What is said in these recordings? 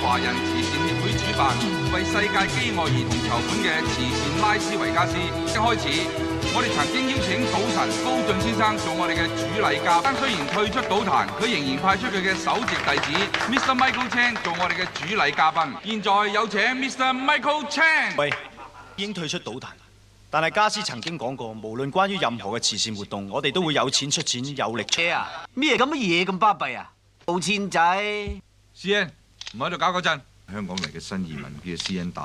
華人慈善協會主辦，為世界飢餓兒童籌款嘅慈善拉斯維加斯。一開始，我哋曾經邀請賭神高進先生做我哋嘅主禮嘉賓。雖然退出賭壇，佢仍然派出佢嘅首席弟子 Mr. Michael Chan 做我哋嘅主禮嘉賓。現在有請 Mr. Michael Chan。喂，已經退出賭壇，但係加斯曾經講過，無論關於任何嘅慈善活動，我哋都會有錢出錢，有力出。咩咁嘅嘢咁巴閉啊？冇錢仔。師兄，唔喺度搞嗰陣。香港嚟嘅新移民叫做師兄大，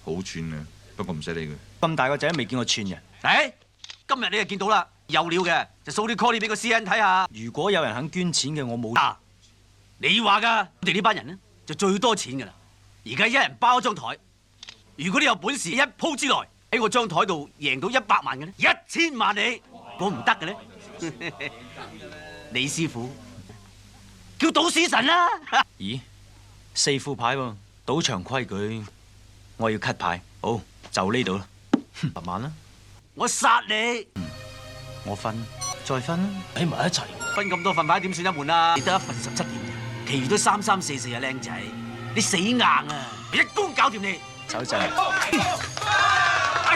好串嘅，不過唔使理佢。咁大個仔都未見過串人。今日你就見到啦，有料嘅就 show 啲 call 俾個師兄睇下。如果有人肯捐錢嘅，我冇。你話㗎，我哋呢班人呢，就最多錢㗎啦。而家一人包張台，如果你有本事一鋪之內喺我張台度贏到100萬嘅呢，1000萬你，我唔得嘅咧。李師傅叫賭屎神啦。咦，4副牌喎，賭場規矩，我要 cut 牌。好，就呢度啦，10萬啦。我殺你！我分，再分啦，喺埋一齊。分咁多份牌點算一門啊？你得1份17點，其餘都3、3、4、4啊，靚仔，你死硬啊！一功搞掂你。手仔，哎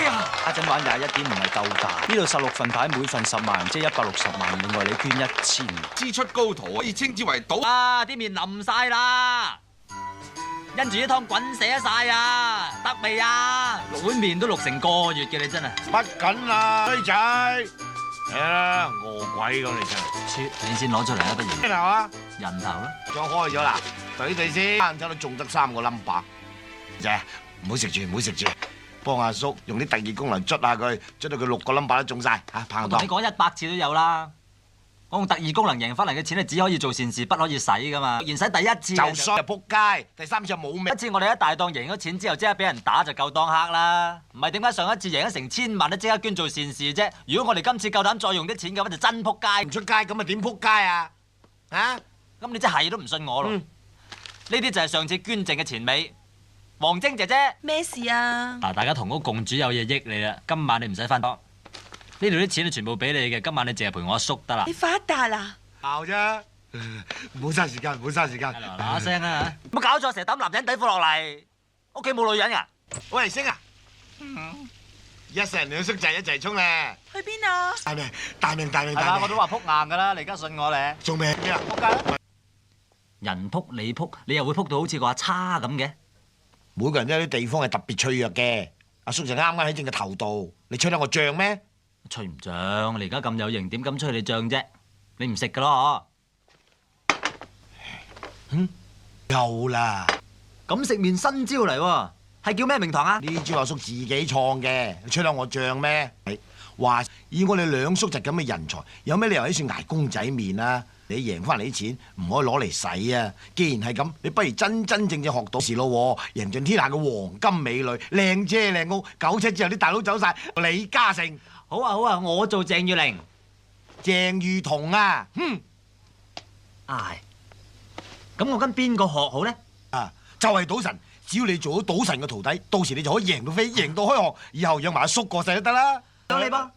呀！家陣玩21點唔係夠大。呢度16份牌，每份10萬，即係160萬。另外你捐1000。支出高徒可以稱之為賭。啊！啲麵淋晒啦，因住啲湯滾瀉晒啊，得未啊？6碗麵都6成個月嘅你真係。乜緊啦，衰仔！嚟啦，餓鬼咁你真係。切，你先攞出嚟啊，不如。咩頭啊？人頭啦。裝開咗啦，對先。睇到仲得3個冧巴。姐，唔好食住，唔好食住。幫阿叔用啲特異功能捽下佢，捽到佢6個冧巴都中晒嚇，棒我同你講100次都有啦。我用特異功能贏翻嚟嘅錢係只可以做善事，不可以使噶嘛。然使第一次就衰就撲街，第3次就冇命。一次我哋一大檔贏咗錢之後，即刻俾人打就夠當客啦。唔係點解上一次贏咗成1000萬都即刻捐做善事啫？如果我哋今次夠膽再用啲錢嘅話，就真撲街。唔出街咁啊點撲街啊？啊？咁你真係都唔信我咯？呢啲就係上次捐剩嘅錢尾。黃晶姐姐，咩事啊？嗱，大家同屋共主有嘢益你啦。今晚你唔使返學，呢度啲錢都全部俾你嘅。今晚你淨係陪我阿叔得啦。你發達啦？鬧啫，唔好嘥時間，唔好嘥時間。嗱聲啊！冇搞錯，成日抌男人底褲落嚟，屋企冇女人㗎。喂，星啊！一世人兩叔仔一齊衝咧！去邊啊？大命大命大命係嘛？大命！我都話撲硬㗎啦，你而家信我咧？做咩咩啊？撲街啦！人撲你撲，你又會撲到好似個阿叉咁嘅？每個人都有啲地方係特別脆弱嘅。阿叔就啱啱喺正個頭度，你吹得我脹咩？吹唔脹，你而家咁有型，點敢吹你脹啫？你唔食㗎咯嗬？夠啦！咁食麵新招嚟喎，係叫咩名堂啊？呢招阿叔自己創嘅，你吹得我脹咩？話以我哋兩叔侄咁嘅人才，有咩理由喺處捱公仔麵啊？你贏翻嚟啲錢唔可以攞嚟使啊！既然係咁，你不如真正學到事咯，贏盡天下嘅黃金美女、靚車靚屋，9七之後啲大佬走晒，李嘉誠。好啊好啊，我做鄭裕玲。鄭裕彤啊，唉，咁我跟邊個學好咧？啊，就係賭神。只要你做到賭神嘅徒弟，到時你就可以贏到飛，贏到開學，以後養埋阿叔過世都得啦。有你噃。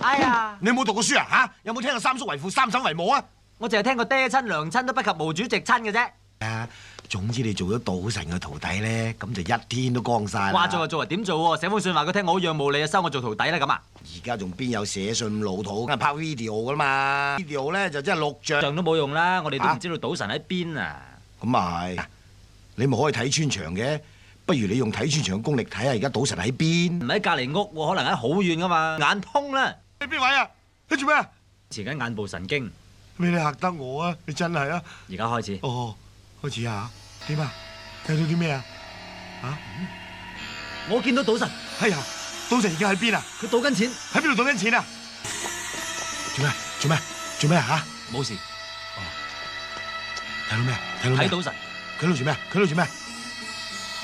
哎呀！你有冇讀過書啊？嚇，有冇聽過三叔為父，三嬸為母啊？我淨係聽過爹親娘親都不及毛主席親嘅啫。啊，總之你做咗賭神嘅徒弟咧，咁就一天都光晒啦。話做就做，點做喎？寫封信話佢聽，我好仰慕你啊，收我做徒弟啦咁啊！而家仲邊有寫信咁老土？梗係拍 video 噶啦嘛 ，video 咧就真係錄像。像都冇用啦，我哋都唔知道賭神喺邊啊！咁啊係，你咪可以睇穿牆嘅。不如你用睇穿牆嘅功力睇下而家賭神喺邊？唔喺隔離屋喎，可能喺好遠噶嘛，眼通啦！你邊位啊？你做咩啊？遲緊眼部神經。你嚇得我啊！你真係啊！而家開始。哦，開始啊？點啊？睇到啲咩啊？啊？我見到賭神。哎呀，賭神而家喺邊啊？佢賭緊錢。喺邊度賭緊錢啊？做咩？做咩？做咩啊？嚇！冇事。哦。睇到咩？睇到咩？睇賭神。佢喺度做咩？佢喺度做咩？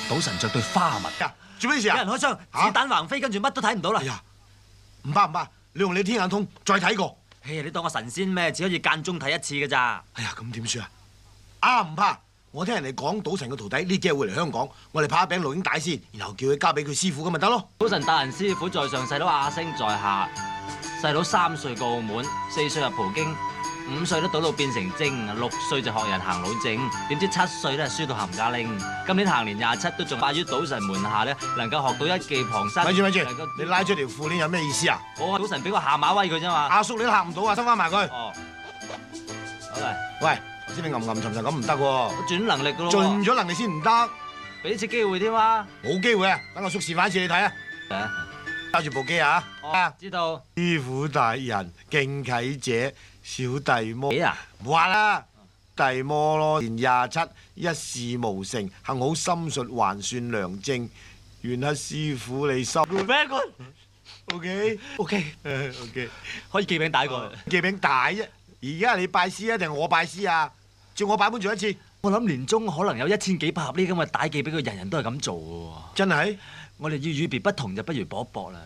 賭神着對花襪。做咩事啊？有人開槍，子彈橫飛，跟住乜都睇唔到啦。哎呀，唔怕唔怕，你用你天眼通再睇過。哎呀，你當我神仙咩？只可以間中睇一次㗎咋。哎呀，咁點算啊？啊，唔怕，我聽人哋講賭神嘅徒弟呢幾日會嚟香港，我哋拍一餅錄影帶先，然後叫佢交俾佢師傅咁咪得咯。賭神大人師傅在上，細佬阿星在下。細佬3歲過澳門，4歲入葡京， 5歲都賭到變成精，6歲就學人行路正，點知7歲咧輸到冚家拎。今年行年27都仲拜於賭神門下咧，能夠學到一技傍身。咪住，能夠你拉出條褲鏈有咩意思啊？我賭神俾個下馬威佢啫嘛。阿叔你都嚇唔到啊，收翻埋佢。哦，好嚟，喂，頭先你吟吟沉沉咁唔得喎，我轉能力噶咯喎，盡咗能力先唔得，俾次機會添嘛。冇機會啊！等我叔示範一次你睇啊！揸住部機啊！哦，知道。師傅大人，敬啟者小弟魔。幾啊？唔話啦，弟魔咯。年27，一事無成，幸好心術還算良正，願乞師傅你收。咩個 OK 可以寄餅帶過去。記餅大啫。而家係你拜師啊，定係我拜師啊？照我版本做一次，我諗年中可能有1000幾百盒呢咁嘅帶寄俾佢，人人都係咁做嘅喎。真係。我哋要與別不同，就不如搏一搏啦。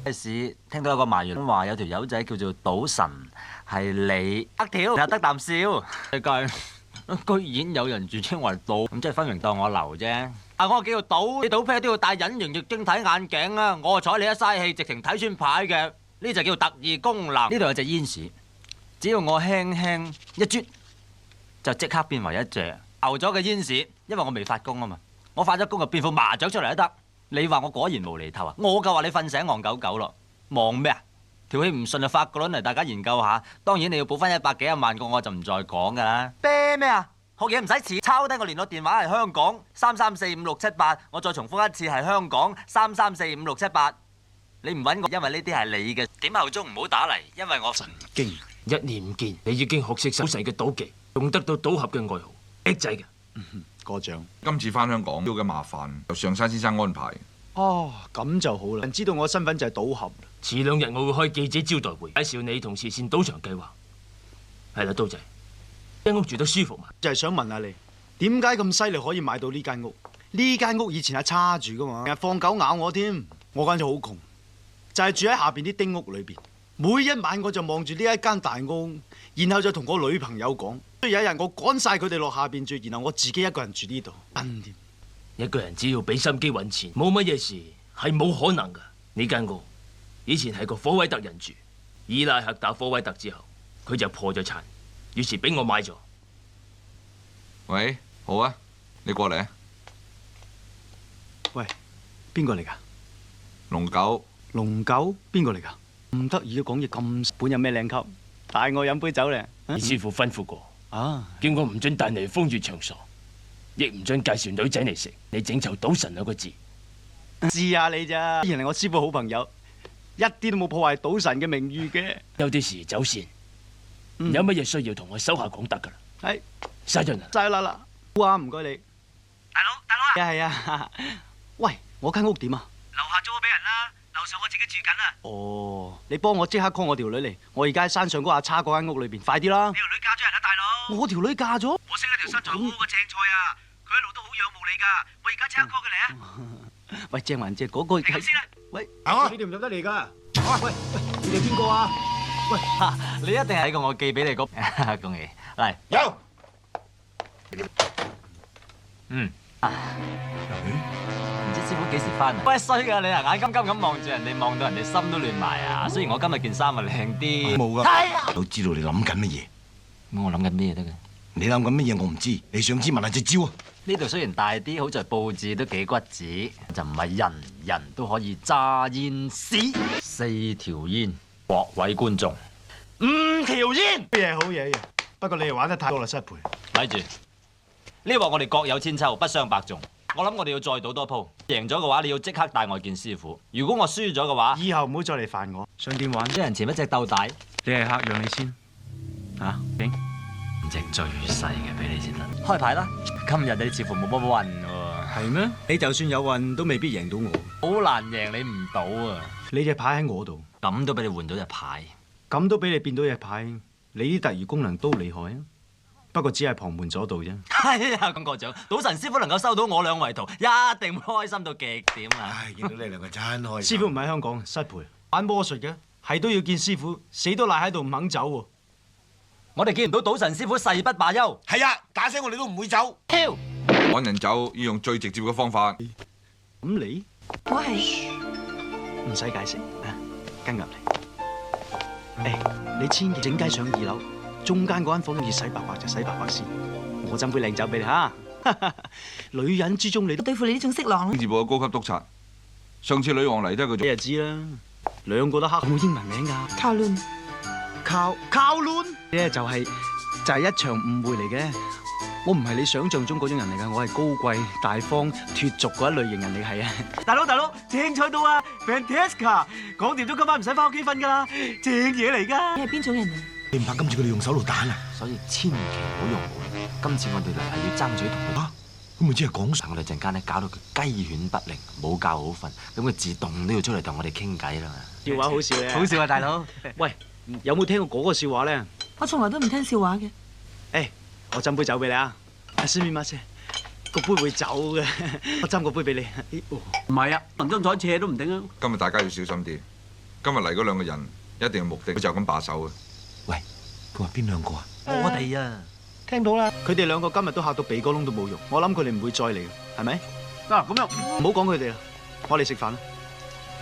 街市聽到有個賣員話有條友仔叫做賭神，係你呃條又得啖笑。世界居然有人自稱為賭，咁即係分明當我流啫。啊，我叫做賭，你賭啤都要戴隱形液晶體眼鏡啊！我睬你一嘥氣，直情睇穿牌嘅，呢就叫特異功能。呢度有隻煙屎，只要我輕輕一啜，就即刻變為一隻牛咗嘅煙屎，因為我未發功啊嘛。我發咗工就變副麻雀出嚟都得。你話我果然無厘頭啊！我就話你瞓醒戇狗狗咯，忙咩啊？條氣唔順就發個輪嚟，大家研究下。當然你要補翻100幾萬個，我就唔再講噶啦。啤咩啊？學嘢唔使遲，抄低個聯絡電話係香港3345678，我再重複一次係香港3345678。你唔揾我，因為呢啲係你嘅。點後鐘唔好打嚟，因為我神經一年唔見，你已經學識賭神嘅賭技，仲得到賭俠嘅外號，叻仔嘅。過獎。今次翻香港要嘅麻煩由上山先生安排。哦，咁就好啦。人知道我身份就係賭俠。遲2日我會開記者招待會，介紹你同慈善賭場計劃。係啦，刀仔，間屋住得舒服嘛？就係想問下你，點解咁犀利可以買到呢間屋？呢間屋以前係叉住噶嘛，日放狗咬我添。我嗰陣就好窮，就係住喺下邊啲丁屋裏邊。每一晚我就望住呢一間大屋，然後就同我女朋友講。有一日我趕晒佢哋落下邊住，然後我自己一個人住呢度。添，一個人只要俾心機揾錢，冇乜嘢事係冇可能噶。呢間屋以前係個科威特人住，伊拉克打科威特之後，佢就破咗產，於是俾我買咗。喂，好啊，你過嚟啊。喂，邊個嚟㗎？龍九。龍九邊個嚟㗎？唔得意嘅講嘢咁本，有咩靚級？帶我飲杯酒咧。你師傅吩咐過。啊！叫我唔准帶嚟風月場所，亦唔准介紹女仔嚟食。你整臭賭神2個字，試下你咋？原嚟我師傅好朋友，一啲都冇破壞賭神嘅名譽嘅。有啲事走先，有乜嘢需要同我手下講得噶啦。係，晒盡啦。晒啦啦。好啊，唔該你。大佬啊！係啊。喂，我間屋點啊？樓下租咗俾人啦，樓上我自己住緊啊。哦，你幫我即刻 call 我條女嚟，我而家喺山上嗰阿叉嗰間屋裏邊，快啲啦！你條女嫁咗人啊，大佬！我條女嫁咗？我識一條身材好好嘅正菜啊，佢一路都好仰慕你噶，我而家即刻 call 佢嚟啊！喂，鄭雲姐嗰個你咁先啦。喂，啊你哋唔入得嚟㗎？喂，你哋邊個啊？你一定係個我寄俾你嗰，恭喜嚟。有。唔知師傅幾時翻啊？喂，衰㗎你啊！眼金金咁望住人哋，望到人哋心都亂埋啊！雖然我今日件衫啊靚啲，冇㗎。都知道你諗緊乜嘢？咁我諗緊咩得嘅？你諗緊乜嘢我唔知，你想知問下隻招啊！呢度雖然大啲，好在佈置都幾骨子，就唔係人人都可以揸煙屎。4條煙，各位觀眾，5條煙。好嘢，好嘢嘅。不過你哋玩得太多啦，失陪。咪住，呢鑊我哋各有千秋，不相伯仲。我諗我哋要再賭多鋪，贏咗嘅話，你要即刻帶我見師傅。如果我輸咗嘅話，以後唔好再嚟煩我。上電玩一人潛一隻鬥大。你係客，讓你先。嚇？景？隻最細嘅俾你先得。開牌啦！今日你似乎冇乜運喎。係咩？你就算有運，都未必贏到我。好難贏你唔到啊！你隻牌喺我度，咁都俾你換到隻牌。咁都俾你變到隻牌。你啲特異功能都厲害啊！不過只係旁門左道啫。係啊，咁過獎，賭神師傅能夠收到我兩位徒，一定開心到極點啊！唉，見到你兩個真開心。師傅唔喺香港，失陪。玩魔術嘅，係都要見師傅，死都賴喺度唔肯走喎。我哋見唔到賭神師傅誓不罷休。係啊，打死我哋都唔會走。跳！趕人走要用最直接嘅方法。咁你我係唔使解釋啊，跟入嚟。你千祈整雞上2樓，中間嗰間房要洗白白就洗白白先。我斟杯靚酒俾你嚇。女人之中你都對付你呢種色狼政治部嘅高級督察，上次女王嚟都係佢做。你就知啦，兩個都黑，有冇英文名㗎？靠亂。靠亂咧就係一場誤會嚟嘅。我唔係你想象中嗰種人嚟㗎，我係高貴大方脫俗嗰一類型人嚟係啊。大佬，精彩到啊 ，Fantastica！講掂咗今晚唔使翻屋企瞓㗎啦，正嘢嚟㗎。你係邊種人啊？你唔怕今次佢哋用手榴彈啊？所以千祈唔好用武力。今次我哋嚟係要爭取同佢。啊，咁咪只係講我哋陣間咧搞到佢雞犬不寧，冇覺好瞓，咁佢自動都要出嚟同我哋傾偈啦嘛。笑話好笑咧，好笑啊，大佬！喂，有冇聽過嗰個笑話咧？我從來都唔聽笑話嘅。誒，我斟杯酒俾你啊！先咪先，個杯會走嘅，我斟個杯俾你。唔係啊，臨張台斜都唔定啊。今日大家要小心啲。今日嚟嗰兩個人一定有目的，佢就咁把守嘅。喂，佢話邊兩個啊？我哋啊，聽到啦，佢哋兩個今日都嚇到鼻哥窿都冇用，我諗佢哋唔會再嚟嘅，係咪？嗱，咁樣唔好講佢哋啦，我哋食飯啦。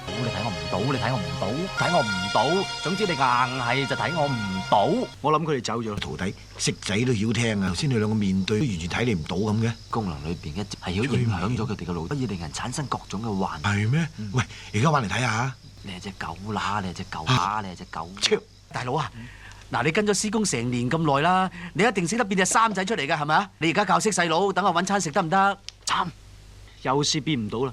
你睇我唔到，你睇我唔到，睇我唔到。總之你硬係就睇我唔到。我諗佢哋走咗啦。徒弟識仔都曉聽啊！頭先你兩個面對都完全睇你唔到咁嘅。功能裏邊一直係好影響咗佢哋嘅腦，可以令人產生各種嘅幻。係咩？喂，而家玩嚟睇下。你係隻狗乸，你係隻狗乸，你係隻狗。大佬啊，嗱，你跟咗師公成年咁耐啦，你一定識得變隻三仔出嚟㗎，係咪啊？你而家教識細佬，等我揾餐食得唔得？慘，有時變唔到啦。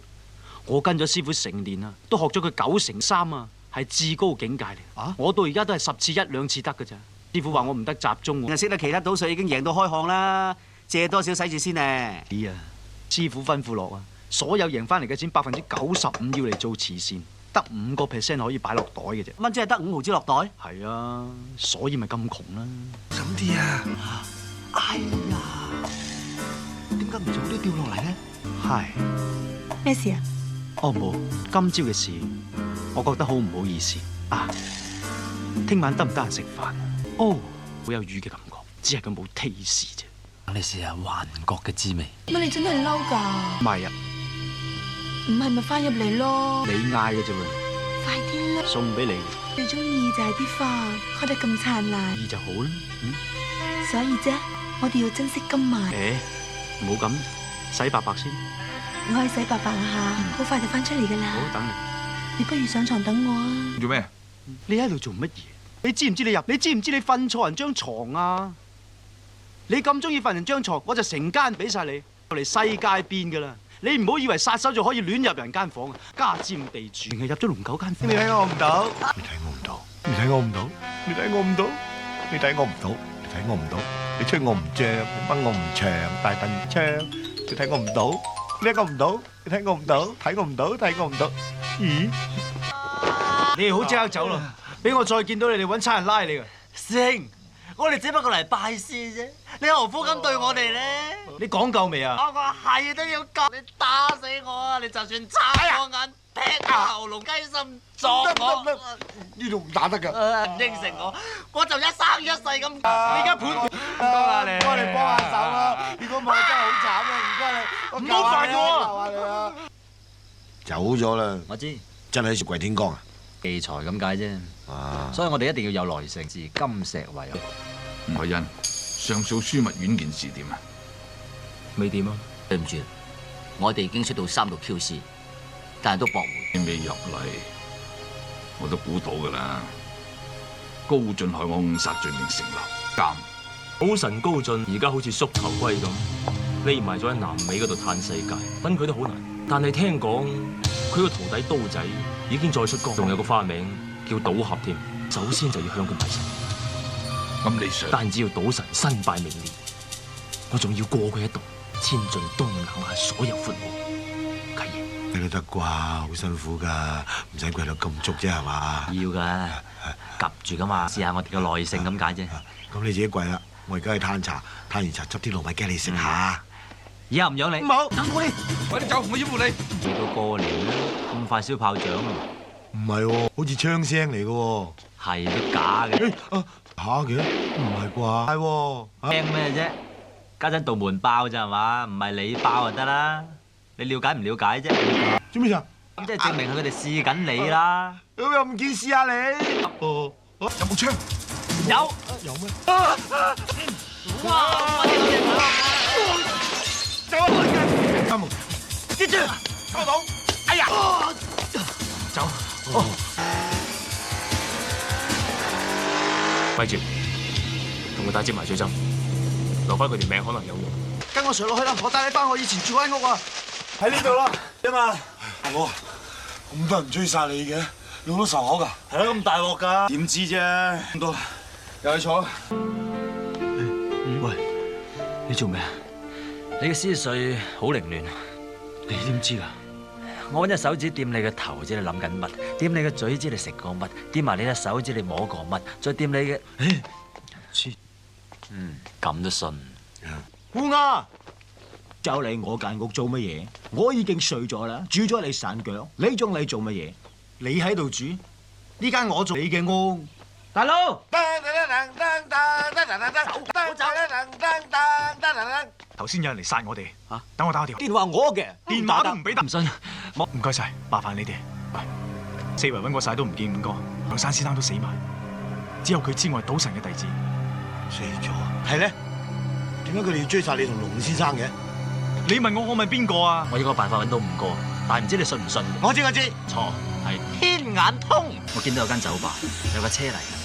我跟咗師傅成年啦，都學咗佢9成3啊，係至高境界嚟。啊！我到而家都係10次1兩次得㗎咋。師傅話我唔得集中喎。識得其他賭術已經贏到開巷啦，借多少使住先啊！啲啊，師傅吩咐落啊，所有贏翻嚟嘅錢95%要嚟做慈善，得5% 可以擺落袋嘅啫。蚊即係得5毫子落袋。係啊，所以咪咁窮啦。咁啲啊！哎呀，點解唔早啲掉落嚟咧？係咩事啊？哦冇，今朝嘅事，我覺得好唔好意思啊。聽晚得唔得閒食飯？哦，好有魚嘅感覺，只係佢冇 taste 啫。你試下幻覺嘅滋味。乜你真係嬲㗎？唔係啊，唔係咪翻入嚟咯？你嗌嘅啫喎，快啲啦！送俾你，最中意就係啲花開得咁燦爛，意就好啦。所以啫，我哋要珍惜今晚。唔好咁，洗白白先。我去洗白白下，好快就翻出嚟㗎啦。好，等你。你不如上床等我啊！做咩？你喺度做乜嘢？你知唔知你瞓錯人張床啊？你咁中意瞓人張床，我就成間俾晒你，我嚟世界變㗎啦！你唔好以為殺手就可以亂入人間房啊，家佔地主，定係入咗龍狗間房。你睇我唔到，你睇我唔到，你睇我唔到，你睇我唔到，你睇我唔到，你睇我唔到，你吹我唔脹，你掹我唔長，大笨槍，你睇我唔到，你睇我唔到，你睇我唔到，睇我唔到，睇我唔到，咦？你哋好即刻走咯，俾我再見到你哋揾差人拉你㗎。師兄，我哋只不過嚟拜師啫，你何苦咁對我哋咧？你講夠未啊？我係都要救，你打死我啊！你就算插我眼、劈我喉嚨、雞心撞我，呢度唔打得㗎。唔應承我就一生一世咁。你而家判唔該你，幫你幫下手啊！如果唔係真係好慘啊！唔該你，唔好煩我求下你啊！走咗啦，我知真係雪櫃天光啊！器材咁解啫，啊，所以我哋一定要有耐性，自金石為友。吳海欣，上訴樞密院件事點啊？未掂啊？對唔住，我哋已經出到3度 QC，但係都駁回。你未入嚟，我都估到㗎啦。高進害我誤殺罪名成立，監。賭神高進而家好似縮頭龜咁，匿埋咗喺南美嗰度嘆世界，揾佢都好難。但係聽講佢個徒弟刀仔已經再出江，仲有個花名叫賭俠添。首先就要向佢埋身。咁你想？但只要賭神身敗名裂，我仲要過佢一道，千盡東南亞所有闊步。契爺，你都得啩，好辛苦㗎，唔使跪到咁足啫係嘛？要㗎，夾住㗎嘛，試下我哋嘅耐性咁解啫。咁你自己跪啦，我而家去攤茶，攤完茶執啲糯米雞你食下。以後唔養你。唔好，等我哋。快啲走，我要護你。嚟到過年啦，咁快燒炮仗啊？唔係喎，好似槍聲嚟嘅喎。係都假嘅。嚇嘅？唔係啩？係喎。驚咩啫？家陣道門爆咋係嘛？唔係你爆就得啦。你了解唔了解啫？做咩事啊？咁即係證明佢哋試緊你啦。咁又唔見試下你？哦，有冇槍？有。有咩？哇！走啊！阿毛，接住，收到。哎呀！走。咪住，同佢打支麻醉針，留翻佢條命可能有用。跟我上落去啦，我帶你翻我以前住嗰間屋啊。喺呢度啦，啫嘛。我咁多人追殺你嘅，你好多仇口㗎？係啦，咁大鑊㗎。點知啫？咁多，又去坐啦。喂，你做咩啊？你嘅思緒好凌亂，你點知㗎？我揾隻手指掂你嘅頭，知你諗緊乜；掂你嘅嘴，知你食過乜；掂埋你隻手，知你摸過乜；再掂你嘅，咁都信？烏鴉，走嚟我間屋做乜嘢？我已經睡咗啦，煮咗你散腳，你仲嚟做乜嘢？你喺度住？呢間我做你嘅屋。大佬，頭先有人嚟殺我哋，嚇！等我打個電話。電話我嘅，電話都唔俾得。唔信？唔該晒，麻煩你哋。喂，四圍揾過晒都唔見五哥，梁山先生都死埋，只有佢知我係賭神嘅弟子。死咗？係咧？點解佢哋要追殺你同龍先生嘅？你問我，我問邊個啊？我有個辦法揾到五個，但係唔知你信唔信？我知。錯，係天眼通。我見到有間酒吧，有架車嚟嘅。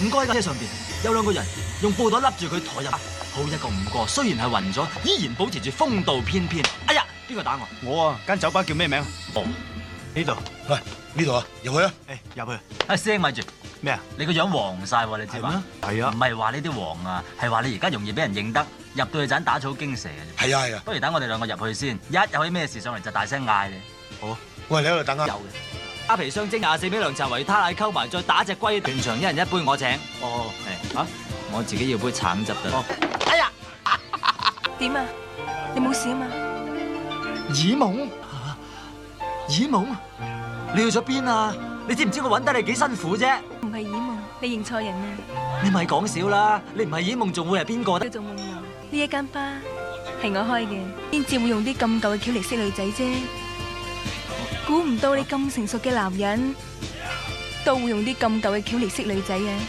五哥喺架車上邊有兩個人用布袋笠住佢抬入。好一個五哥，雖然係暈咗，依然保持住風度翩翩。哎呀，邊個打我？我啊，間酒吧叫咩名？哦，呢度。喂，呢度啊，入去啊！誒，入去。阿師兄咪住。咩啊？你個樣黃晒喎，你知嘛？係啊唔。係話你啲黃啊，係話你而家容易俾人認得，入到去盞打草驚蛇嘅啫。係啊。不如等我哋兩個入去先，一有啲咩事上嚟就大聲嗌你。好。喂，你喺度等啊。有嘅。蝦皮雙蒸24味涼茶維他奶溝埋，再打隻龜，全場一人一杯，我請。哦。誒我自己要杯橙汁得啦。哎呀，點啊？你冇事啊嘛？耳夢？耳夢？你去咗邊啊？你知唔知我揾得你幾辛苦啫？唔係耳夢，你認錯人啦。你咪講笑啦！你唔係耳夢，仲會係邊個叫做夢樓，呢一間吧係我開嘅，先至會用啲咁舊嘅橋嚟識女仔啫。估唔到你咁成熟嘅男人，都會用啲咁舊嘅橋嚟識女仔啊！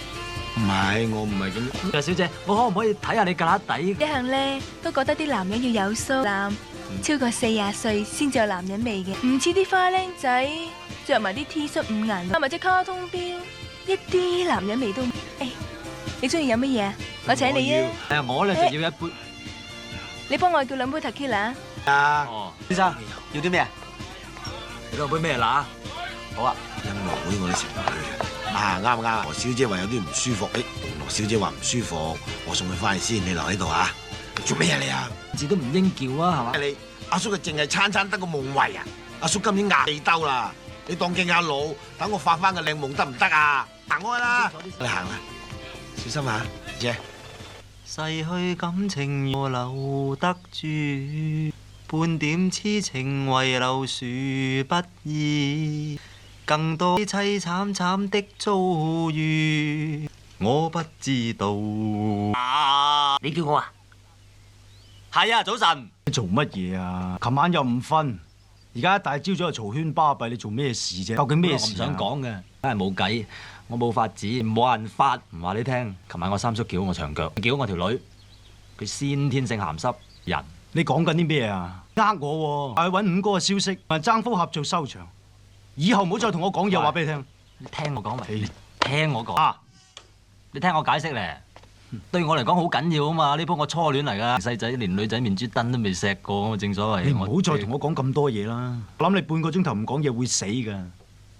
唔係，我唔係咁。小姐，我可唔可以睇下你架底？一向咧都覺得啲男人要有鬚，男超過40歲先至有男人味嘅，唔似啲花僆仔着埋啲 T 恤五顏六，戴埋隻卡通錶，一啲男人味都冇。誒，你中意飲乜嘢啊？我請你啊！我咧就要一杯。你幫我叫2杯 Tequila。啊，哦，先生要啲咩啊？你兩杯咩啦？好啊，音樂會我都成日去嘅。啊，啱啱。羅小姐話有啲唔舒服，羅小姐話唔舒服，我送佢翻去先，你留喺度啊。做咩啊你啊？字都唔應叫啊，係嘛？你阿叔佢淨係餐餐得個夢遺啊！阿叔今年廿四兜啦，你當敬下老，等我發翻個靚夢得唔得啊？行開啦，你行啦，小心啊，姐。逝去感情我留得住，半點痴情遺留殊不易，更多凄慘慘的遭遇，我不知道。你叫我啊？係啊，早晨。你做乜嘢啊？琴晚又唔瞓，而家一大朝早就嘈喧巴閉，你做咩事啫？究竟咩事？我唔想講嘅，梗係冇計，我冇法子，冇辦法，唔話你聽。琴晚我三叔撬我牆腳，撬我條女，佢先天性鹹濕人。你講緊啲咩啊？呃我喎，係揾五哥嘅消息，話爭複合做收場。以後唔好再同我講嘢，話俾你聽。你聽我講埋，你聽我講啊！你聽我解釋咧。對我嚟講好緊要啊嘛！呢鋪我初戀嚟噶，細仔連女仔面珠燈都未錫過，正所謂。你唔好再同我講咁多嘢啦！我諗你半個鐘頭唔講嘢會死噶。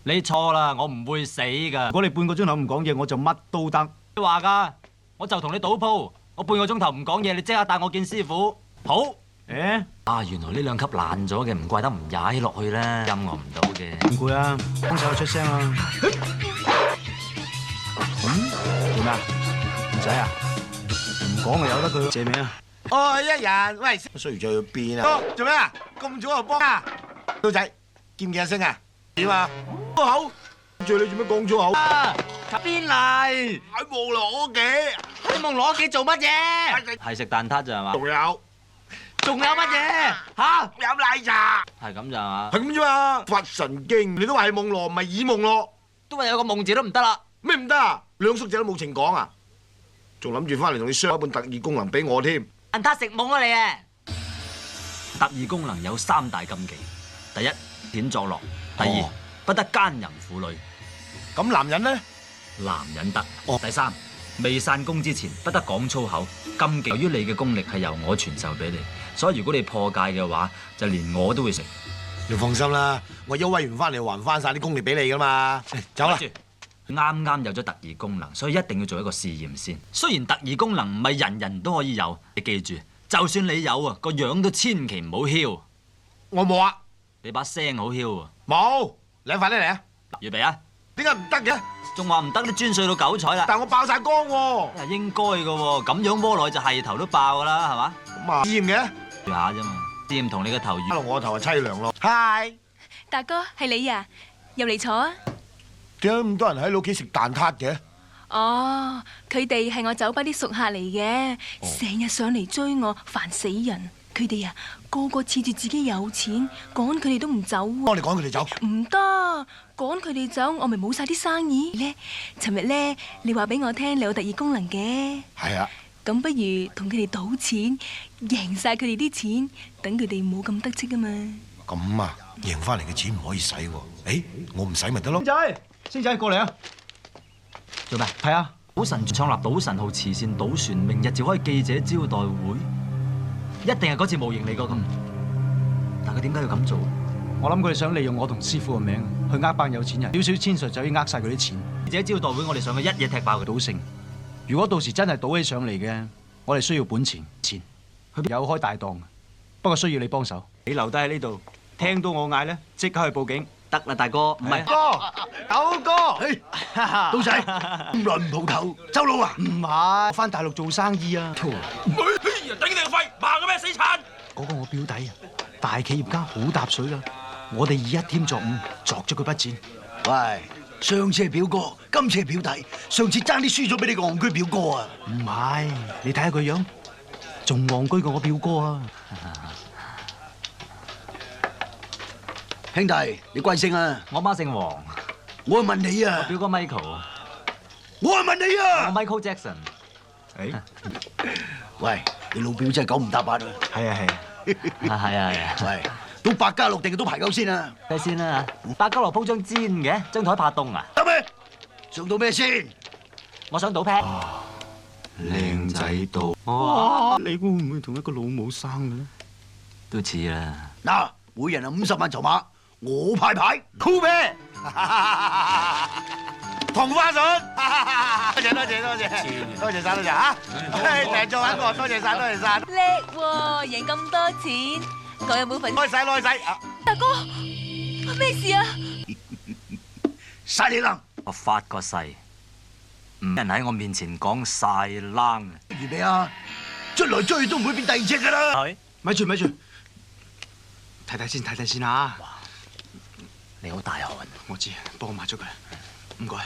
你錯啦，我唔會死噶。如果你半個鐘頭唔講嘢，我就乜都得。你話噶，我就同你賭鋪，我半個鐘頭唔講嘢，你即刻帶我見師傅。好。誒？啊，原來呢兩級爛咗嘅，唔怪得唔踩落去啦，音樂唔到嘅。唔攰啊，幫手出聲啊！做咩啊？唔使啊？唔講就由得佢借名啊！哦，一人，喂，衰咗去邊啊？做咩啊？咁早就幫啊？刀仔，見唔見阿星啊？點啊？粗口，住你做咩講粗口？邊嚟？喺冇攞嘅，你夢攞幾做乜嘢？係食蛋撻咋係嘛？仲有乜嘢？嚇？飲奶茶，係咁咋係嘛？係咁啫嘛。發神經，你都話係夢羅，唔係耳夢咯？都話有個夢字都唔得啦。咩唔得啊？兩叔仔都冇情講啊，仲諗住翻嚟同你商一半特異功能俾我添。蛋撻食懵啊你啊！特異功能有3大禁忌：第一，錢作樂；第二，不得奸淫婦女；咁男人呢？男人得。第三，未散功之前不得講粗口。禁忌由於你嘅功力係由我傳授俾你，所以如果你破戒嘅話，就連我都會食。你放心啦，我休威完翻嚟還翻晒啲功力俾你噶嘛。走啦！啱啱有咗特異功能，所以一定要做一個試驗先。雖然特異功能唔係人人都可以有，你記住，就算你有啊，個樣都千祈唔好囂。我冇啊，你把聲好囂啊。冇，你快啲嚟啊！預備啊！點解唔得嘅？仲話唔得都專碎到九彩啦。但我爆晒光喎。應該嘅喎，咁樣窩內就係頭都爆噶啦，係嘛？咁啊，試驗嘅。試下啫嘛，試驗同你個頭可能我頭係凄涼咯。嗨，大哥係你啊，入嚟坐啊！點解咁多人喺你屋企食蛋撻嘅？哦，佢哋係我酒吧啲熟客嚟嘅，成日上嚟追我，煩死人。佢哋啊，個個恃住自己有錢，趕佢哋都唔走喎。幫你趕佢哋走。唔得，趕佢哋走，我咪冇晒啲生意咧。尋日咧，你話俾我聽，你有特異功能嘅。係啊。咁不如同佢哋賭錢，贏晒佢哋啲錢，等佢哋冇咁得戚啊嘛。咁啊，贏翻嚟嘅錢唔可以使喎。誒，我唔使咪得咯。星仔過嚟啊！做咩？係啊，賭神創立賭神號慈善賭船，明日召開記者招待會，一定係嗰次模型嚟過咁。但佢點解要咁做？我諗佢哋想利用我同師傅嘅名去呃班有錢人，少少千術就可以呃晒佢啲錢。記者招待會，我哋上去一嘢踢爆佢賭聖。如果到時真係賭起上嚟嘅，我哋需要本錢，佢有開大檔，不過需要你幫手。你留低喺呢度，聽到我嗌咧，即刻去報警。得啦，大哥，唔係九哥，賭仔咁耐唔蒲頭，周佬啊？唔係，返大陸做生意啊。頂你個肺，盲嘅咩死殘！嗰個我表弟啊，大企業家好搭水噶，我哋以一添作五，作咗佢筆錢。喂，上次係表哥，今次係表弟，上次爭啲輸咗俾你個戇居表哥啊！唔係，你睇下佢樣，仲戇居過我表哥啊！兄弟，你貴姓啊？我媽姓黃，我係問你啊！表哥 Michael，我係問你啊！我 Michael Jackson。誒，喂，你老表真係九唔搭八啊！係啊係啊，係啊。喂，賭百家樂定係賭牌九先啊？睇先啦嚇，百家樂鋪張氈嘅，張台怕凍啊！得咩？上到咩先？我想賭 pad。靚仔賭。哇！你會唔會同一個老母生嘅咧？都似啦。嗱，每人啊50萬籌碼，我派牌。酷咩？同花順。多謝晒嚇！訂咗揾我，多謝晒。叻喎，贏咁多錢，我有冇份？開洗。大哥，咩事啊？晒你冷！我發個誓，唔人喺我面前講晒冷。預備啊！追來追都唔會變第二隻噶啦。咪住，睇先啊！你好大汗，我知，幫我抹咗佢，唔該。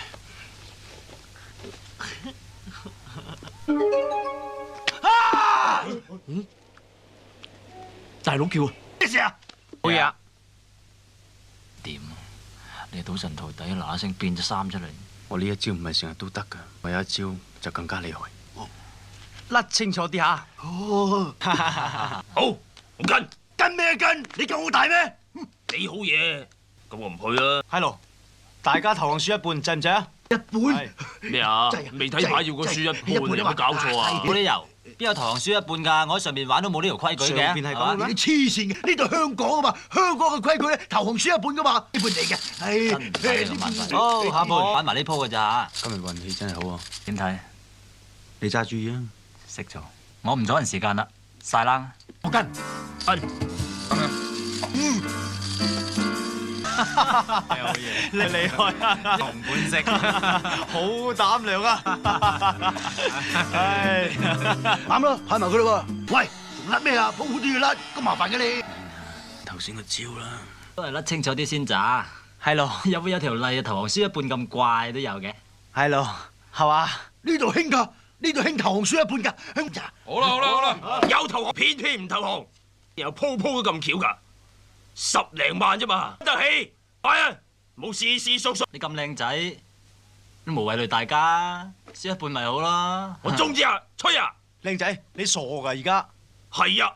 大佬叫啊！咩事啊？冇嘢啊！點啊？你賭神徒弟嗱嗱聲變咗衫出嚟。我呢一招唔係成日都得噶，我有一招就更加厲害。甩清楚啲嚇。哦，好，我跟咩跟？你夠我大咩？你好嘢，咁我唔去啦。係咯，大家投降輸一半，制唔制啊？一半咩啊？未睇牌要個輸一半，有冇搞錯啊？冇理由，邊有投降輸一半㗎？我喺上面玩都冇呢條規矩嘅。上邊係咁嘅你黐線嘅，呢度香港啊嘛，香港嘅規矩咧，投降輸一半噶嘛，呢半嚟嘅。真唔使咁麻煩。好，下半玩埋呢鋪㗎咋。今日運氣真係好啊！點睇？你揸注意啊！識做，我唔阻人時間啦，晒冷。我跟。有嘢，你厲害啊！紅本色，好膽量啊！唉，啱啦，派埋佢啦喎。喂，仲甩咩啊？鋪好都要甩，咁麻煩嘅你。頭先個招啦，都係甩清楚啲先咋。係咯，有冇有條例投降輸一半咁怪都有嘅？係咯，係嘛？呢度興㗎，呢度興投降輸一半㗎，興咋？好啦，有投降，偏偏唔投降，又鋪都咁巧㗎，10零萬啫嘛，得起，快啊！冇事叔叔。你咁靚仔，都無謂累大家，輸一半咪好咯。我中意啊，吹啊！靚仔，你傻㗎而家？係啊，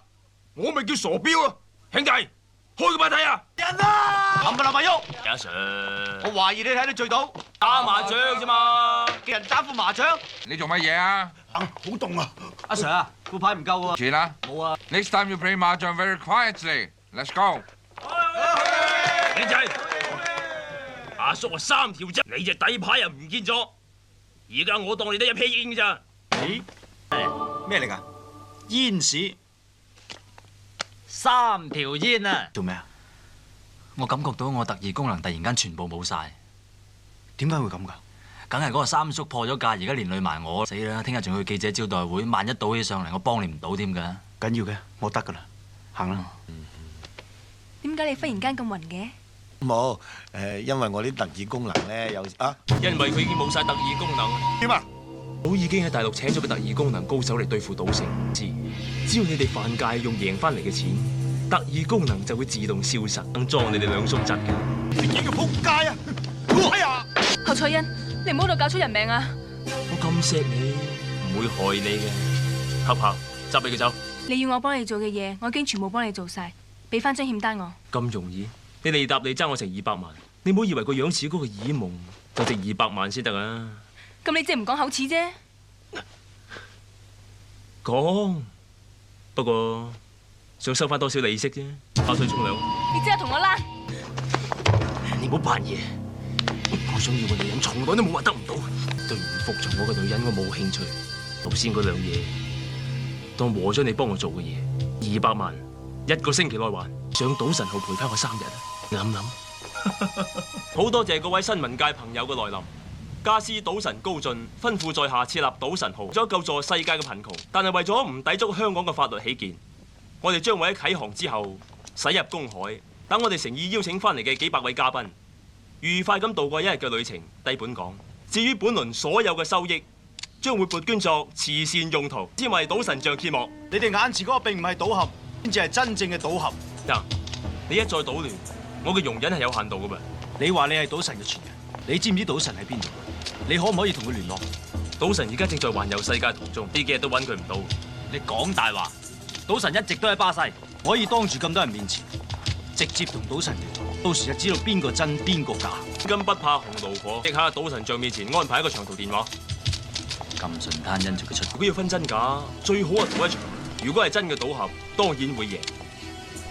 我咪叫傻彪咯。兄弟，開個牌睇啊！人啊！冚唪唥咪喐！阿 Sir，我懷疑你睇到醉倒，打麻雀啫嘛。叫人打副麻將。你做乜嘢啊？好凍啊！阿 Sir 啊，副牌唔夠喎。住啦。冇啊。 Next time you play mahjong very quietly. Let's go. 靚仔，阿叔話3條啫，你隻底牌又唔見咗。而家我當你得一撇煙㗎咋？咦？咩嚟㗎？煙屎3條煙啊！做咩啊？我感覺到我特異功能突然間全部冇晒，點解會咁㗎？梗係嗰個三叔破咗戒，而家連累埋我，死啦！聽日仲要去記者招待會，萬一倒起上嚟，我幫你唔到添㗎。緊要嘅，我得㗎啦，行啦。點解你忽然間咁暈嘅？冇因為我啲特異功能咧有啊。因為佢已經冇晒特異功能。點啊？我已經喺大陸請咗個特異功能高手嚟對付賭城。只要你哋犯戒用贏翻嚟嘅錢，特異功能就會自動消失，能裝你哋兩叔侄嘅。你個仆街啊！哎呀！侯彩欣，你唔好度搞出人命啊！我咁錫你，唔會害你嘅。黑豹，執你嘅走。你要我幫你做嘅嘢，我已經全部幫你做晒，俾翻張欠單我。咁容易？你利搭你爭我成200萬，你唔好以為個樣似嗰個耳夢就值200萬先得啊！咁你即係唔講口齒啫？講，不過想收翻多少利息啫。跑水沖涼。你即係同我拉。你唔好扮嘢。我想要個女人，從來都冇話得唔到。對唔服從我嘅女人，我冇興趣。頭先嗰兩嘢，當和咗你幫我做嘅嘢，200萬，1個星期內還。上賭神號陪翻我3日啊！諗諗。好多謝各位新聞界朋友嘅來臨。家師賭神高進吩咐在下設立賭神號，為咗救助世界嘅貧窮，但係為咗唔抵觸香港嘅法律起見，我哋將會喺啟航之後駛入公海，等我哋誠意邀請翻嚟嘅幾百位嘉賓，愉快咁度過1日嘅旅程，抵本港。至於本輪所有嘅收益，將會撥捐作慈善用途。先為賭神像揭幕。你哋眼前嗰個並唔係賭俠，先至係真正嘅賭俠。嗱，你一再搗亂，我嘅容忍係有限度噶噃。你話你係賭神嘅傳人，你知唔知賭神喺邊度？你可唔可以同佢聯絡？賭神而家正在環遊世界途中，呢幾日都揾佢唔到。你講大話，賭神一直都喺巴西。可以當住咁多人面前，直接同賭神聯絡，到時就知道邊個真邊個假。金不怕紅爐火，即刻喺賭神像面前安排一個長途電話。咁順攤因住佢出，如果要分真假，最好係賭一場。如果係真嘅賭俠，當然會贏。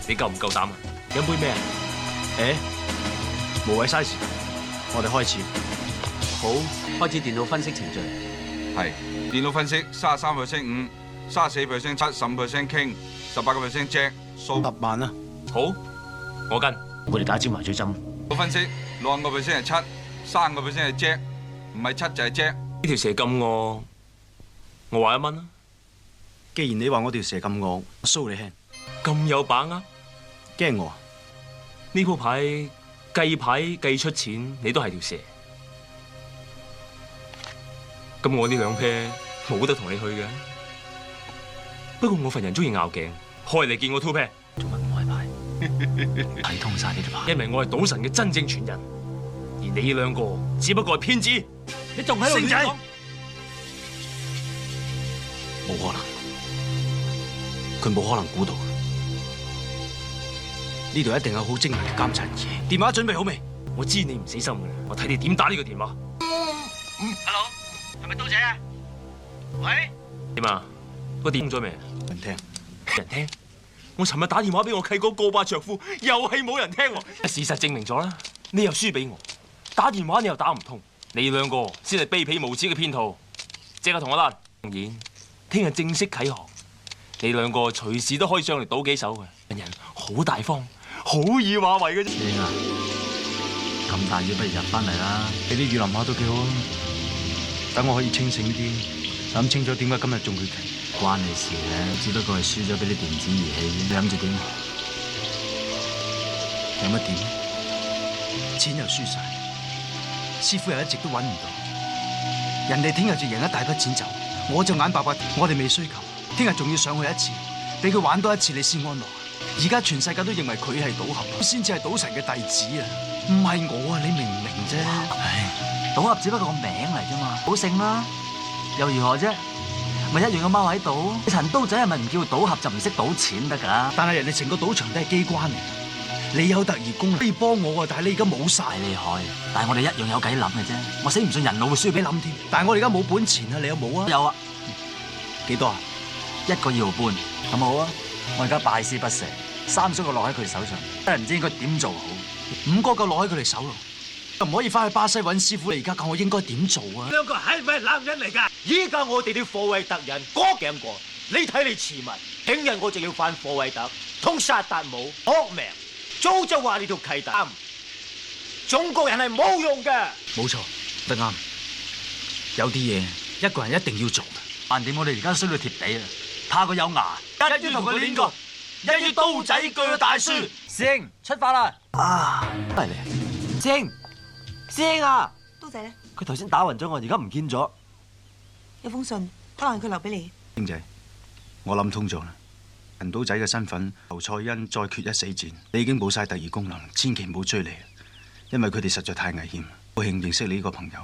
你夠唔夠膽啊？飲杯咩啊？無謂嘥時間，我哋開始。好，開始電腦分析程序。係電腦分析33%五，34%七，15% king，18% jack，數10萬啦。好，我跟。我哋打支麻醉針。我分析65%係七，3% 係 jack，唔係七就係 jack。呢條蛇咁惡，我話1蚊啦。既然你話我條蛇咁惡，我蘇你輕。咁有把握？驚我啊？呢鋪牌計牌計出錢，你都係條蛇。咁我呢兩 pair 冇得同你去嘅。不過我份人中意拗頸，開嚟見我 two pair。做乜唔開牌？睇通晒呢條牌。因為我係賭神嘅真正傳人，而你兩個只不過係騙子。你仲喺度亂講？冇可能，佢冇可能估到。呢度一定有好精密嘅監察儀器。電話準備好未？我知你唔死心㗎啦，我睇你點打呢個電話。Hello，係咪刀仔啊？喂？點啊？個電咗未？人聽。人聽？我尋日打電話俾我契哥戈巴卓夫，又係冇人聽喎。事實證明咗啦，你又輸俾我，打電話你又打唔通，你兩個先係卑鄙無恥嘅騙徒。即刻同我拉。當然，聽日正式啟航，你兩個隨時都可以上嚟賭幾手嘅。人好大方，好易話為嘅啫。正啊！咁大雨不如入翻嚟啦。俾啲雨淋下都幾好啊！等我可以清醒啲，諗清楚點解今日仲會停。關你事嘅，只不過係輸咗俾啲電子儀器。你諗住點？有乜點？錢又輸晒，師傅又一直都揾唔到。人哋聽日就贏一大筆錢走，我就眼白白。我哋未需求，聽日仲要上去一次，俾佢玩多一次你先安樂。而家全世界都認為佢係賭俠，先至係賭神嘅弟子啊！唔係我啊，你明唔明啫？唉。賭俠只不過個名嚟啫嘛，賭聖啦，又如何啫？咪一樣嘅踎喺度。陳刀仔係咪唔叫賭俠就唔識賭錢得㗎？但係人哋成個賭場都係機關嚟，你有特異功能可以幫我啊，但係你而家冇晒。厲害，但係我哋一樣有計諗嘅啫。我死唔信人腦會輸俾諗添。但係我而家冇本錢啊，你有冇啊？有啊，幾多啊？1個2毫半，咁好啊！我而家拜師不成，三叔就落喺佢手上，真係唔知應該點做好。 5個夠落喺佢哋手咯，又唔可以翻去巴西揾師傅。你而家教我應該點做啊？兩個係咪男人嚟㗎？依家我哋啲貨位特人哥頸過，你睇你遲密，聽日我就要翻貨位特，通殺達姆惡命，早就話你條契弟，中國人係冇用嘅。冇錯，得啱。有啲嘢一個人一定要做。橫掂我哋而家衰到貼地啊，怕佢有牙，一於同佢練過，一於刀仔鋸大樹。師兄出發啦！啊，嚟嚟，師兄，師兄啊，刀仔咧，佢頭先打暈咗我，而家唔見咗。有封信，可能佢留俾你。兄仔，我諗通咗啦。陳刀仔嘅身份，侯賽因再決一死戰，你已經冇晒特異功能，千祈唔好追嚟，因為佢哋實在太危險。高興認識你呢個朋友，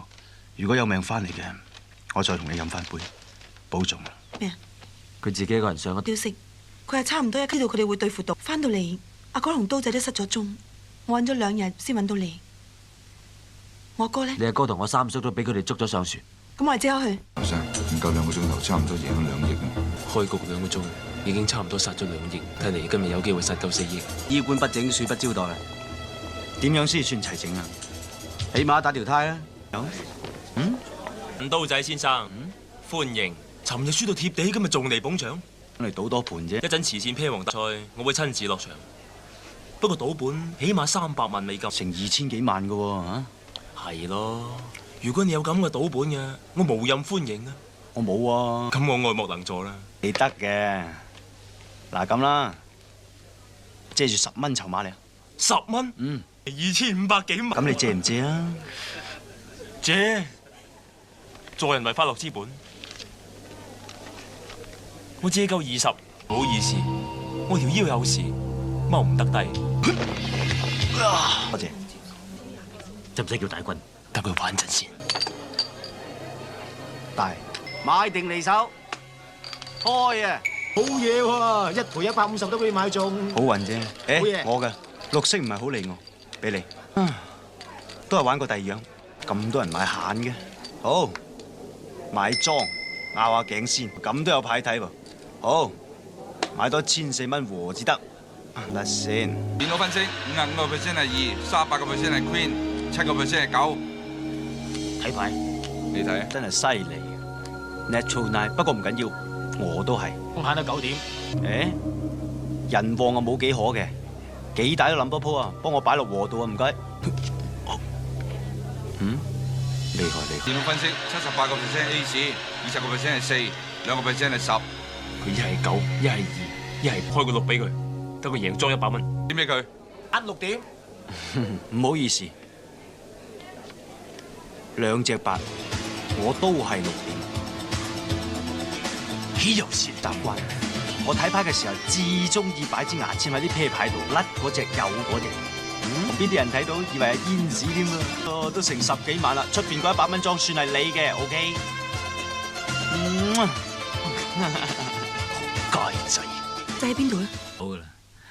如果有命翻嚟嘅，我再同你飲翻杯，保重。咩啊？佢自己一個人上咗。消息，佢係差唔多知道佢哋會對付到，翻到嚟。阿哥同刀仔都失咗蹤，我揾咗2日先揾到你。我阿哥咧？你阿哥同我三叔都俾佢哋捉咗上船。咁我哋即刻去。後生唔夠2個鐘頭，差唔多贏咗2億啊！開局2個鐘，已經差唔多殺咗2億，睇嚟今日有機會殺夠4億。衣冠不整，恕不招待。點樣先算齊整啊？起碼打條呔啦。刀仔先生，歡迎。尋日輸到貼地，今日仲嚟捧場。嚟賭多盤啫。一陣慈善啤王大賽，我會親自落場。不過賭本起碼300萬美金，成2000幾萬㗎喎嚇。係咯，如果你有咁嘅賭本嘅，我無任歡迎啊。我冇啊。咁我愛莫能助啦。你得嘅。嗱咁啦，借住10蚊籌碼嚟。10蚊？嗯。 2500幾萬。咁你借唔借啊？借。助人為快樂之本。我借夠20，唔好意思，我條腰有事，踎唔得低。多謝。使唔使叫大軍？等佢玩陣先。大，買定離手，開啊！好嘢喎，一賠150都俾你買中。好運啫。好嘢我嘅綠色唔係好理我，俾你。都係玩過第二樣，咁多人買閒嘅。好，買莊拗下頸先，咁都有牌睇喎。好，買多1400蚊和至得。得先。電腦分析，55% 係2，38% 係 Queen，7% 係9。睇牌，你睇，真係犀利。Natural Nine，不過唔緊要，我都係。我慳到9點。人旺啊冇幾可嘅，幾大都諗多鋪啊，幫我擺落和度啊，唔該。厲害厲害。電腦分析，78% Ace，20% 係4，2% 係10。佢一係9，一係2，一係開個6俾佢，等佢贏裝100蚊。點俾佢？壓6點。唔好意思，2隻8，我都係6點。豈有是習慣？我睇牌嘅時候，至中意擺支牙籤喺啲啤牌度，甩嗰隻有嗰隻。邊啲人睇到以為係煙屎添啊！都成10幾萬啦，出邊嗰100蚊裝算係你嘅 ，OK？ 街仔，仔喺邊度咧？好噶啦，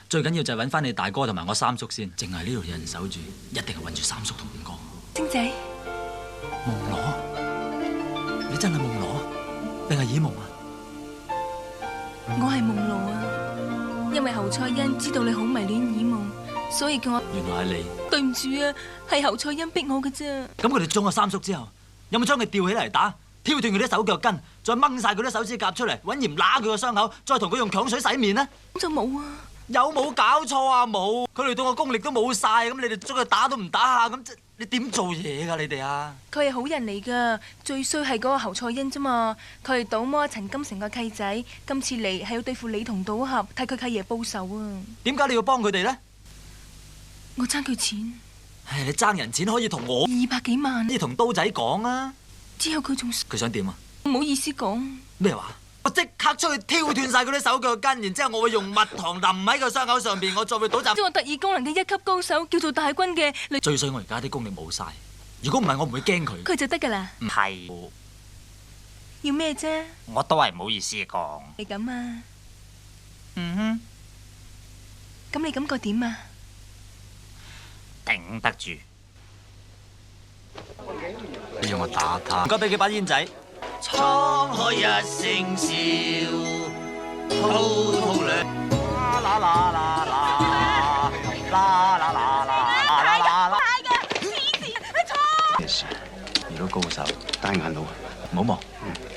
最緊要就係揾翻你大哥同埋我三叔先，淨係呢度有人守住，一定係揾住三叔同5哥。星仔，夢羅，你真係夢羅，定係耳夢啊？我係夢羅啊，因為侯賽因知道你好迷戀耳夢，所以叫我。原來係你。對唔住啊，係侯賽因逼我嘅啫。咁佢哋中咗三叔之後，有冇將佢吊起嚟打，挑斷佢啲手腳筋，再掹晒佢啲手指甲出嚟，揾鹽揦佢個傷口，再同佢用強水洗面呢？咁就冇啊。有冇搞錯啊？冇，佢哋對我功力都冇晒，咁你哋將佢打都唔打下，咁你點做嘢㗎？你哋啊？佢係好人嚟㗎，最衰係嗰個侯賽因啫嘛。佢係賭魔陳金城個契仔，今次嚟係要對付你同賭俠，替佢契爺報仇啊。點解你要幫佢哋呢？我爭佢錢。唉，你爭人錢可以同我200幾萬，可以同刀仔講啊。之後佢仲佢想點啊？唔好意思講。咩話？我即刻出去挑斷晒佢啲手腳筋，然之後我會用蜜糖淋喺個傷口上邊，我再會倒浸。即係我特異功能嘅1級高手，叫做大軍嘅。最衰我而家啲功力冇晒，如果唔係，我唔會驚佢。佢就得㗎啦。唔係，要咩啫？我都係唔好意思講。你咁啊？嗯咁你感覺點啊？哼，頂得住。你讓我打他。唔該，俾幾把煙仔。滄海一聲笑，滔滔兩。啦啦啦啦啦啦啦啦啦啦！咩事？遇到高手，單眼佬，唔好忙。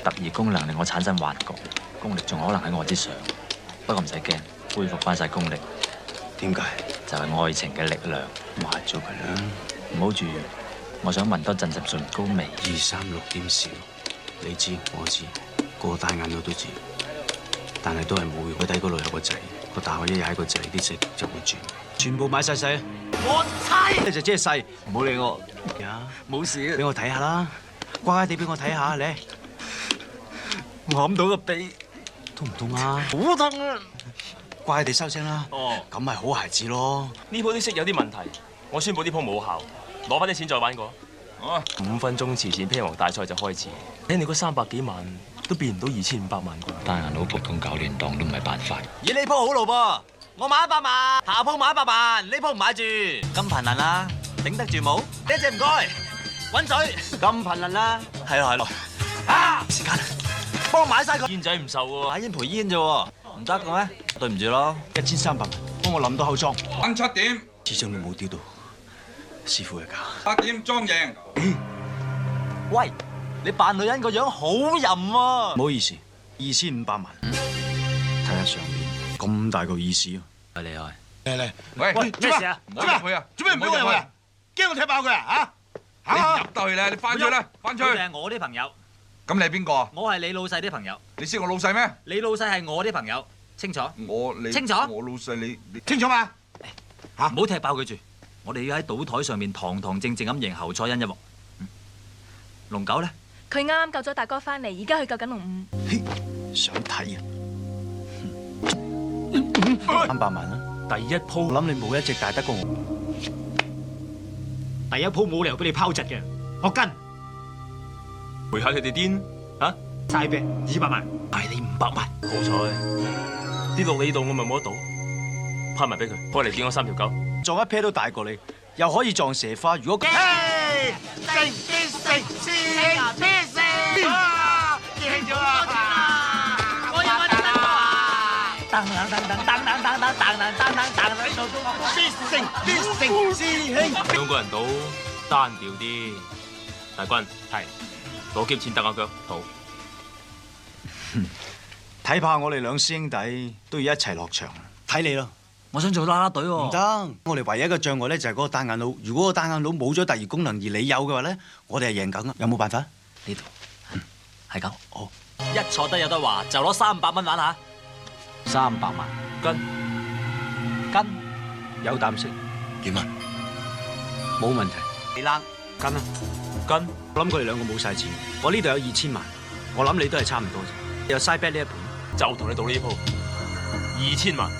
特異功能令我產生幻覺，功力仲可能喺我之上。不過唔使驚，恢復翻晒功力。點解？就係愛情嘅力量。抹咗佢啦。唔好住，我想聞多陣陣唇膏味。 236.4，你知我知，個單眼佬都知，但係都係冇用。佢底嗰度有個掣，個大學一踩個掣，啲色就會轉。全部買細細。我猜。一隻即係細，唔好理我。呀，冇事。俾我睇下啦，乖乖地俾我睇下，你。我冚到個鼻，痛唔痛啊？好痛啊！乖地收聲啦。哦，咁咪好孩子咯。呢鋪啲色有啲問題，我宣佈呢鋪冇效，攞翻啲錢再玩過。哦5分鐘慈善披王大賽就開始，睇你嗰300幾萬都變唔到2500萬啩。單眼佬普通搞亂檔都唔係辦法。咦，呢鋪好路噃，我買100萬，下鋪買100萬，呢鋪唔買住。咁頻能啦，頂得住冇？呢隻唔該，揾水。咁頻能啦。係咯係咯。啊！時間，幫我買晒佢。煙仔唔受喎，買煙賠煙啫喎，唔得嘅咩？對唔住咯，1300萬，幫我諗到口裝。晚7點，始終都冇屌到師傅嘅價。 8點莊贏。喂，你扮女人個樣好淫喎。唔好意思，2500萬。睇下上面咁大個意思啊！厲害。嚟，喂，咩事啊？唔好入去啊！做咩唔俾我入去啊？驚我踢爆佢啊？嚇！你入得去咧，你翻出去啦，翻出去。佢哋係我啲朋友，咁你係邊個啊？我係你老細啲朋友。你識我老細咩？你老細係我啲朋友，清楚？你清楚我老細你清楚嘛？唔好踢爆佢住，我哋要喺賭台上面堂堂正正咁贏侯賽因一鑊。龍九咧？佢啱啱救咗大哥翻嚟，而家去救緊龍五。想睇啊！300萬啦，第一鋪我諗你冇一隻大得過我。第一鋪冇理由俾你拋窒嘅，我跟。陪下佢哋癲嚇，晒俾200萬，賣你500萬。好彩跌落你度，我咪冇得賭，派埋俾佢，開嚟見我3條狗。撞一 pair 都大過你，又可以撞蛇花。如果兩個人賭單調啲，大軍係攞劫錢揼下腳賭。睇怕我哋兩師兄弟都要一齊落場，睇你咯。我想做啦啦隊喎。唔得，我哋唯一嘅障礙咧就係嗰個單眼佬。如果個單眼佬冇咗特異功能，而你有嘅話咧，我哋係贏緊啊！有冇辦法？呢度係咁。哦，一坐低有得話，就攞300蚊玩下。300萬跟有膽識點啊？冇問題。你冷跟啊！跟我諗佢哋兩個冇晒錢，我呢度有2000萬，我諗你都係差唔多啫。有 side bet 呢一盤，就同你賭呢鋪2000萬，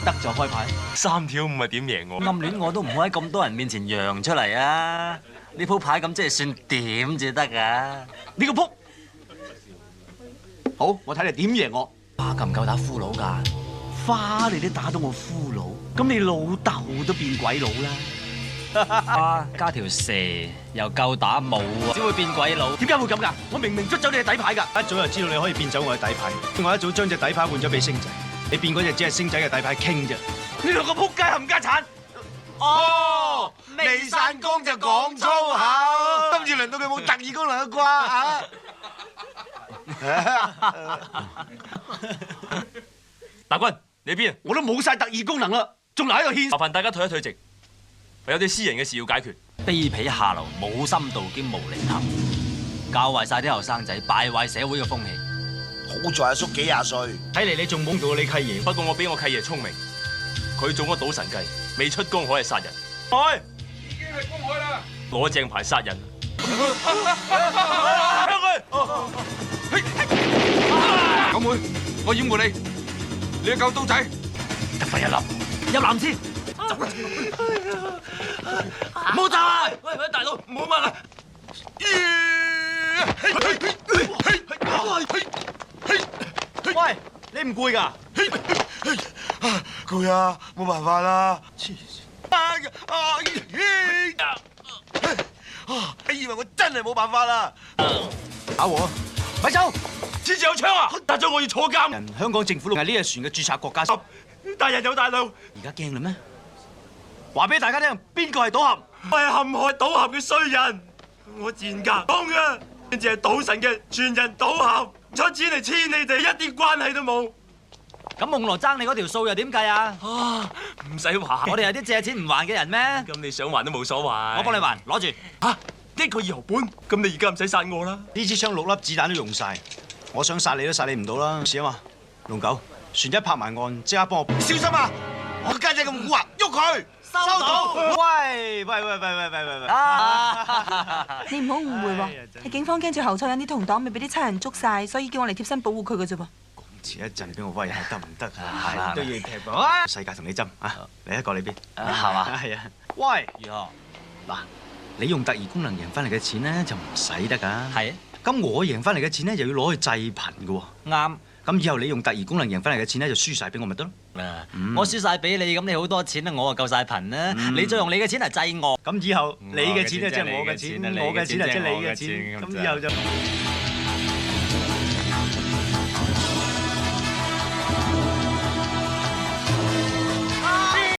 得就開牌。 3條5係點贏我？暗戀我都唔好喺咁多人面前揚出嚟啊！呢鋪牌咁即係算點至得㗎？你個撲！好，我睇你點贏我。花夠唔夠打俘虜㗎？花你都打到我俘虜，咁你老豆都變鬼佬啦！花加條蛇又夠打冇啊，只會變鬼佬。點解會咁㗎？我明明捽走你嘅底牌㗎。一早就知道你可以變走我嘅底牌，我一早將隻底牌換咗俾星仔。你變嗰隻只係星仔嘅底牌傾啫。呢兩個撲街冚家產！哦，未散工就講粗口，今次輪到佢冇特異功能嘅啩大軍，你邊啊？我都冇晒特異功能啦，仲留喺度獻。麻煩大家退一退席，我有啲私人嘅事要解決。卑鄙下流、冇深度兼無厘頭，教壞晒啲後生仔，敗壞社會嘅風氣。好在阿叔幾廿歲，睇嚟你仲懵到你契爺。不過我比我契爺聰明，佢中咗賭神計，未出公海係殺人。開，已經係公海啦。攞正牌殺人。九妹，我掩護你，你要救刀仔。得翻一粒，入籃先。走啦！冇走啊！喂，大佬。冇乜啦。喂，你唔攰㗎？攰啊，冇辦法啦。你以為我真係冇辦法啦？打和，咪走！黐住有槍啊！打咗我要坐監。香港政府係呢隻船嘅註冊國家。大人有大量，而家驚啦咩？話俾大家聽，邊個係賭俠？我係陷害賭俠嘅衰人，我賤格講嘅，先至係賭神嘅全人賭俠，出錢嚟黐你哋，一啲關係都冇。咁夢羅爭你嗰條數又點計啊？唔使還，我哋係啲借錢唔還嘅人咩？咁你想還都冇所謂。我幫你還，攞住。一個2毫半，咁你而家唔使殺我啦。呢支槍6粒子彈都用晒，我想殺你都殺你唔到啦。試啊嘛，龍九，船一拍埋岸，即刻幫我小心啊！我家姐咁蠱惑，喐佢！收到。喂！你唔好誤會喎，係警方驚住後菜引啲同黨未俾啲差人捉晒，所以叫我嚟貼身保護佢嘅啫噃。遲一陣俾我威下得唔得啊？係都要踢波。世界同你爭啊！嚟一個你邊？係嘛？係啊。喂！如何？嗱，你用特異功能贏翻嚟嘅錢咧就唔使得㗎。係啊。咁我贏翻嚟嘅錢咧又要攞去濟貧嘅喎。啱。咁以後你用特異功能贏翻嚟嘅錢咧就輸晒俾我咪得咯。我輸晒俾你，咁你好多錢啦，我啊夠晒貧啦。你再用你嘅錢嚟濟我，咁以後你嘅錢就即係我嘅錢，我嘅錢就即係你嘅錢。咁以後就。